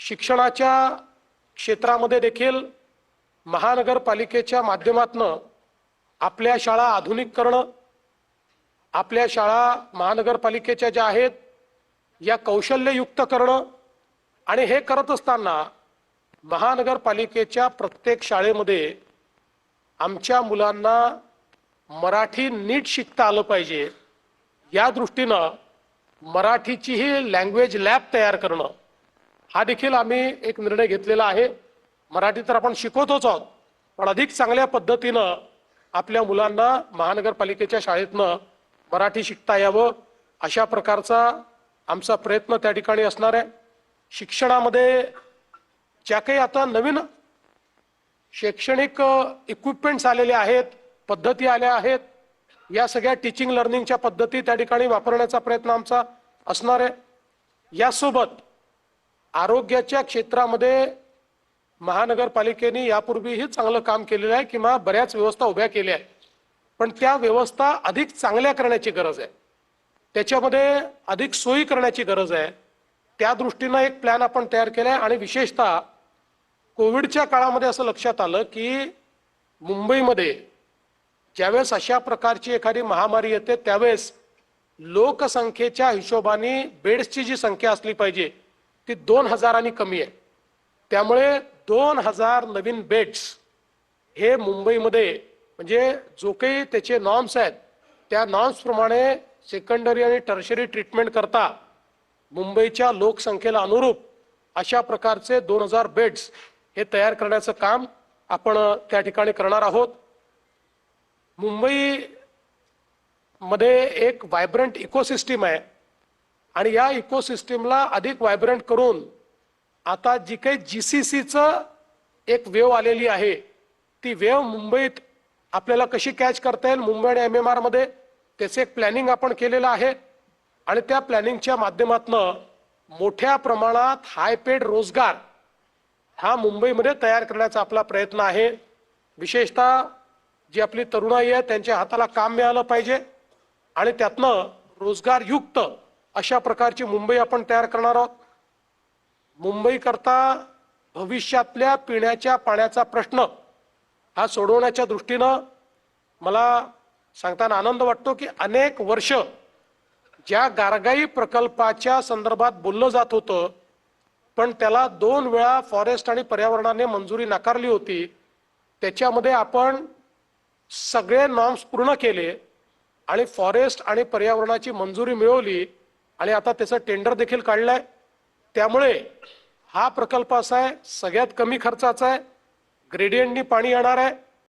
शिक्षणाच्या क्षेत्रामध्ये देखील महानगरपालिकेच्या माध्यमातून आपल्या शाळा आधुनिक करणं, आपल्या शाळा महानगरपालिकेच्या ज्या आहेत या कौशल्ययुक्त करणं आणि हे करत असताना महानगरपालिकेच्या प्रत्येक शाळेमध्ये आमच्या मुलांना मराठी नीट शिकता आलं पाहिजे या दृष्टीनं मराठीचीही लँग्वेज लॅब तयार करणं हा देखील आम्ही एक निर्णय घेतलेला आहे। मराठी तर आपण शिकवतोच आहोत, पण अधिक चांगल्या पद्धतीनं आपल्या मुलांना महानगरपालिकेच्या शाळेतनं मराठी शिकता यावं अशा प्रकारचा आमचा प्रयत्न त्या ठिकाणी असणार आहे। शिक्षणामध्ये ज्या काही आता नवीन शैक्षणिक इक्विपमेंट्स आलेले आहेत, पद्धती आल्या आहेत, या सगळ्या टीचिंग लर्निंगच्या पद्धती त्या ठिकाणी वापरण्याचा प्रयत्न आमचा असणार आहे। यासोबत आरोग्याच्या क्षेत्रामध्ये महानगरपालिकेने यापूर्वीही चांगलं काम केलेलं आहे किंवा बऱ्याच व्यवस्था उभ्या केल्या आहेत, पण त्या व्यवस्था अधिक चांगल्या करण्याची गरज आहे, त्याच्यामध्ये अधिक सोयी करण्याची गरज आहे। त्या दृष्टीनं एक प्लॅन आपण तयार केलाय आणि विशेषतः कोविडच्या काळामध्ये असं लक्षात आलं की मुंबईमध्ये ज्यावेळेस अशा प्रकारची एखादी महामारी येते त्यावेळेस लोकसंख्येच्या हिशोबाने बेड्सची जी संख्या असली पाहिजे ती 2000 कमी आहे। त्यामुळे 2000 नवीन बेड्स हे मुंबईमध्ये म्हणजे जो काही त्याचे नॉर्म्स आहेत त्या नॉर्म्स प्रमाणे सेकंडरी आणि टर्शरी ट्रीटमेंट करता मुंबईच्या लोकसंख्येला अनुरूप अशा प्रकारचे 2000 बेड्स हे तयार करण्याचं काम आपण त्या ठिकाणी करणार आहोत। मुंबई मध्ये एक वायब्रंट इकोसिस्टम आहे आणि या इकोसिस्टमला अधिक वायब्रंट करून आता जी काही जीसीसीचं एक वेव आलेली आहे ती वेव मुंबईत आपल्याला कशी कॅच करता येईल, मुंबई आणि एमएमआर मध्ये त्याचे एक प्लॅनिंग आपण केलेलं आहे आणि त्या प्लॅनिंगच्या माध्यमातून मोठ्या प्रमाणात हाय पेड रोजगार हा मुंबईमध्ये तयार करण्याचा आपला प्रयत्न आहे। विशेषतः जी आपली तरुणाई आहे त्यांच्या हाताला काम मिळालं पाहिजे आणि त्यातनं रोजगारयुक्त अशा प्रकारची मुंबई आपण तयार करणार आहोत। मुंबई करता भविष्यातल्या पिण्याच्या पाण्याचा प्रश्न हा सोडवण्याच्या दृष्टीनं मला सांगताना आनंद वाटतो की अनेक वर्ष ज्या गारगाई प्रकल्पाच्या संदर्भात बोललं जात होतं पण त्याला 2 वेळा फॉरेस्ट आणि पर्यावरणाने मंजुरी नाकारली होती, त्याच्यामध्ये आपण सगळे नॉर्म्स पूर्ण केले आणि फॉरेस्ट आणि पर्यावरणाची मंजुरी मिळवली आणि आता त्याचं टेंडर देखील काढलंय। त्यामुळे हा प्रकल्प असा आहे सगळ्यात कमी खर्चाचा आहे, ग्रेडियंटनी पाणी येणार आहे